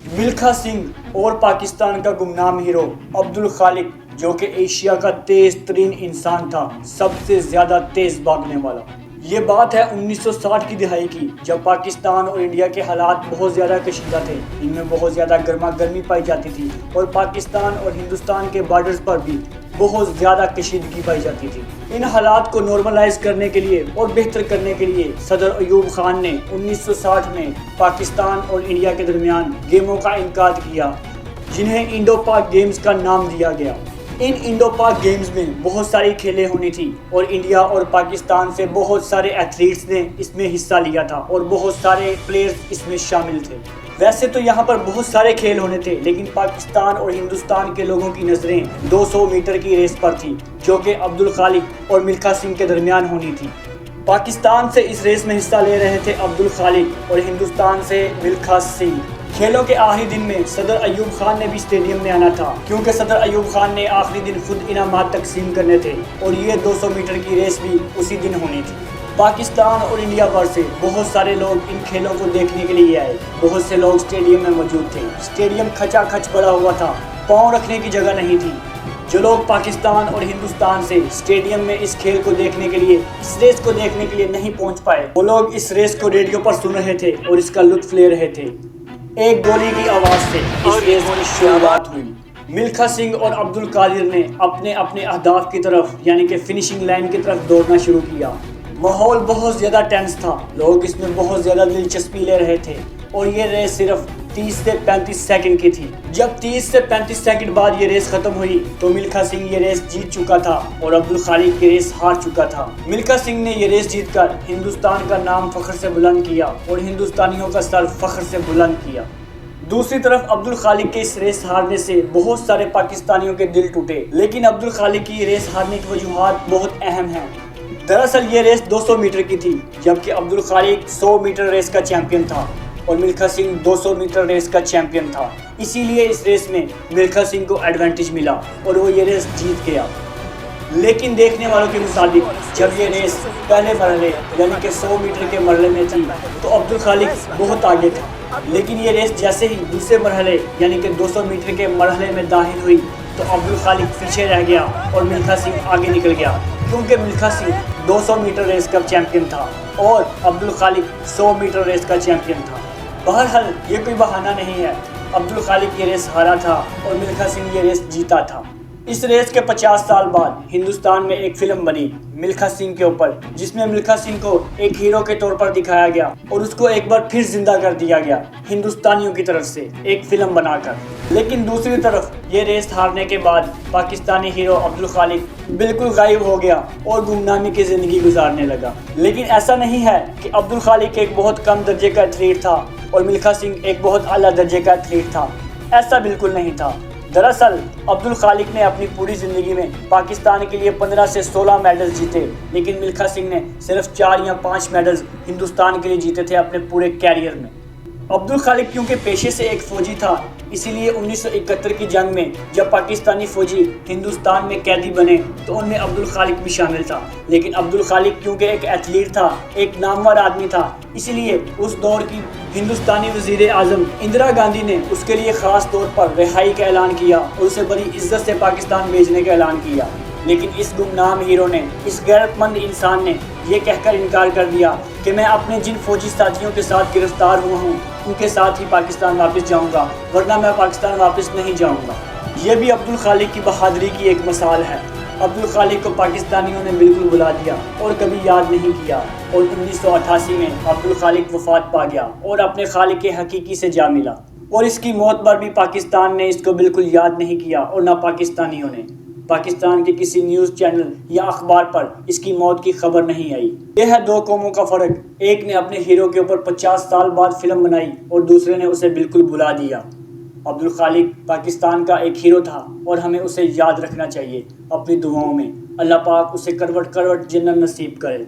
ملکھا سنگھ اور پاکستان کا گمنام ہیرو عبدالخالق، جو کہ ایشیا کا تیز ترین انسان تھا، سب سے زیادہ تیز بھاگنے والا۔ یہ بات ہے 1960 کی دہائی کی، جب پاکستان اور انڈیا کے حالات بہت زیادہ کشیدہ تھے۔ ان میں بہت زیادہ گرما گرمی پائی جاتی تھی اور پاکستان اور ہندوستان کے بارڈرز پر بھی بہت زیادہ کشیدگی پائی جاتی تھی۔ ان حالات کو نارملائز کرنے کے لیے اور بہتر کرنے کے لیے صدر ایوب خان نے 1960 میں پاکستان اور انڈیا کے درمیان گیموں کا انعقاد کیا، جنہیں انڈو پاک گیمز کا نام دیا گیا۔ ان انڈو پاک گیمز میں بہت ساری کھیلیں ہونی تھی اور انڈیا اور پاکستان سے بہت سارے ایتھلیٹس نے اس میں حصہ لیا تھا اور بہت سارے پلیئرز اس میں شامل تھے۔ ویسے تو یہاں پر بہت سارے کھیل ہونے تھے، لیکن پاکستان اور ہندوستان کے لوگوں کی نظریں 200 میٹر کی ریس پر تھی، جو کہ عبدالخالق اور ملکھا سنگھ کے درمیان ہونی تھی۔ پاکستان سے اس ریس میں حصہ لے رہے تھے عبدالخالق اور ہندوستان سے ملکھا سنگھ۔ کھیلوں کے آخری دن میں صدر ایوب خان نے بھی اسٹیڈیم میں آنا تھا، کیونکہ صدر ایوب خان نے آخری دن خود انعامات تقسیم کرنے تھے اور یہ 200 میٹر کی ریس بھی اسی دن ہونی تھی۔ پاکستان اور انڈیا پر سے بہت سارے لوگ ان کھیلوں کو دیکھنے کے لیے آئے۔ بہت سے لوگ اسٹیڈیم میں موجود تھے۔ اسٹیڈیم کھچا کھچ بڑا ہوا تھا، پاؤں رکھنے کی جگہ نہیں تھی۔ جو لوگ پاکستان اور ہندوستان سے اسٹیڈیم میں اس کھیل کو دیکھنے کے لیے، اس ریس کو دیکھنے کے لیے نہیں پہنچ پائے، وہ لوگ اس ریس کو ریڈیو پر سن رہے تھے اور اس کا لطف لے رہے تھے۔ ایک گولی کی آواز سے اس ریس کی شروعات ہوئی۔ ملکھا سنگھ اور عبدالقادر نے اپنے اپنے اہداف کی طرف، یعنی کہ فنشنگ لائن کی طرف دوڑنا شروع کیا۔ ماحول بہت زیادہ ٹینس تھا، لوگ اس میں بہت زیادہ دلچسپی لے رہے تھے اور یہ ریس صرف 30 سے 35 سیکنڈ کی تھی۔ جب 30 سے 35 سیکنڈ بعد یہ ریس ختم ہوئی تو ملکھا سنگھ یہ ریس جیت چکا تھا اور عبدالخالق یہ ریس ہار چکا تھا۔ ملکھا سنگھ نے یہ ریس جیت کر ہندوستان کا نام فخر سے بلند کیا اور ہندوستانیوں کا سر فخر سے بلند کیا۔ دوسری طرف عبدالخالق کے اس ریس ہارنے سے بہت سارے پاکستانیوں کے دل ٹوٹے، لیکن عبدالخالق کی یہ ریس ہارنے کی وجوہات بہت اہم ہیں۔ دراصل یہ ریس 200 میٹر کی تھی، جبکہ عبدالخالق 100 میٹر ریس کا چیمپئن تھا اور ملکھا سنگھ 200 میٹر ریس کا چیمپئن تھا۔ اسی لیے اس ریس میں ملکھا سنگھ کو ایڈوانٹیج ملا اور وہ یہ ریس جیت گیا۔ لیکن دیکھنے والوں کے مطابق جب یہ ریس پہلے مرحلے یعنی کہ 100 میٹر کے مرحلے میں تھی تو عبدالخالق بہت آگے تھا، لیکن یہ ریس جیسے ہی دوسرے مرحلے یعنی کہ 200 میٹر کے مرحلے میں داخل ہوئی تو عبدالخالق پیچھے رہ گیا اور ملکھا سنگھ آگے نکل گیا، کیونکہ ملکھا سنگھ 200 میٹر ریس کا چیمپئن تھا اور عبدالخالق 100 میٹر ریس کا چیمپئن تھا۔ بہرحال یہ کوئی بہانہ نہیں ہے، عبدالخالق یہ ریس ہارا تھا اور ملکھا سنگھ یہ ریس جیتا تھا۔ اس ریس کے 50 سال بعد ہندوستان میں ایک فلم بنی ملکھا سنگھ کے اوپر، جس میں ملکھا سنگھ کو ایک ہیرو کے طور پر دکھایا گیا اور اس کو ایک بار پھر زندہ کر دیا گیا ہندوستانیوں کی طرف سے ایک فلم بنا کر۔ لیکن دوسری طرف یہ ریس ہارنے کے بعد پاکستانی ہیرو عبدالخالق بالکل غائب ہو گیا اور گمنامی کی زندگی گزارنے لگا۔ لیکن ایسا نہیں ہے کہ عبدالخالق ایک بہت کم درجے کا ایتھلیٹ تھا اور ملکھا سنگھ ایک بہت اعلیٰ درجے کا ایتھلیٹ تھا، ایسا بالکل نہیں تھا۔ دراصل عبدالخالق نے اپنی پوری زندگی میں پاکستان کے لیے 15 سے 16 میڈلز جیتے، لیکن ملکھا سنگھ نے صرف 4 یا 5 میڈلز ہندوستان کے لیے جیتے تھے اپنے پورے کیریئر میں۔ عبدالخالق کیونکہ پیشے سے ایک فوجی تھا، اسی لیے 1971 کی جنگ میں جب پاکستانی فوجی ہندوستان میں قیدی بنے تو ان میں عبدالخالق بھی شامل تھا۔ لیکن عبدالخالق کیونکہ ایک ایتھلیٹ تھا، ایک نامور آدمی تھا، اسی لیے اس دور کی ہندوستانی وزیر اعظم اندرا گاندھی نے اس کے لیے خاص طور پر رہائی کا اعلان کیا اور اسے بڑی عزت سے پاکستان بھیجنے کا اعلان کیا۔ لیکن اس گمنام ہیرو نے، اس غیرت مند انسان نے یہ کہہ کر انکار کر دیا کہ میں اپنے جن فوجی ساتھیوں کے ساتھ گرفتار ہوا ہوں ان کے ساتھ ہی پاکستان واپس جاؤں گا، ورنہ میں پاکستان واپس نہیں جاؤں گا۔ یہ بھی عبدالخالق کی بہادری کی ایک مثال ہے۔ عبدالخالق کو پاکستانیوں نے بالکل بلا دیا اور کبھی یاد نہیں کیا اور 1988 میں عبدالخالق وفات پا گیا اور اپنے خالق حقیقی سے جا ملا، اور اس کی موت پر بھی پاکستان نے اس کو بالکل یاد نہیں کیا اور نہ پاکستانیوں نے۔ پاکستان کے کسی نیوز چینل یا اخبار پر اس کی موت کی خبر نہیں آئی۔ یہ ہے دو قوموں کا فرق، ایک نے اپنے ہیرو کے اوپر 50 سال بعد فلم بنائی اور دوسرے نے اسے بالکل بھلا دیا۔ عبدالخالق پاکستان کا ایک ہیرو تھا اور ہمیں اسے یاد رکھنا چاہیے اپنی دعاؤں میں۔ اللہ پاک اسے کروٹ کروٹ جنت نصیب کرے۔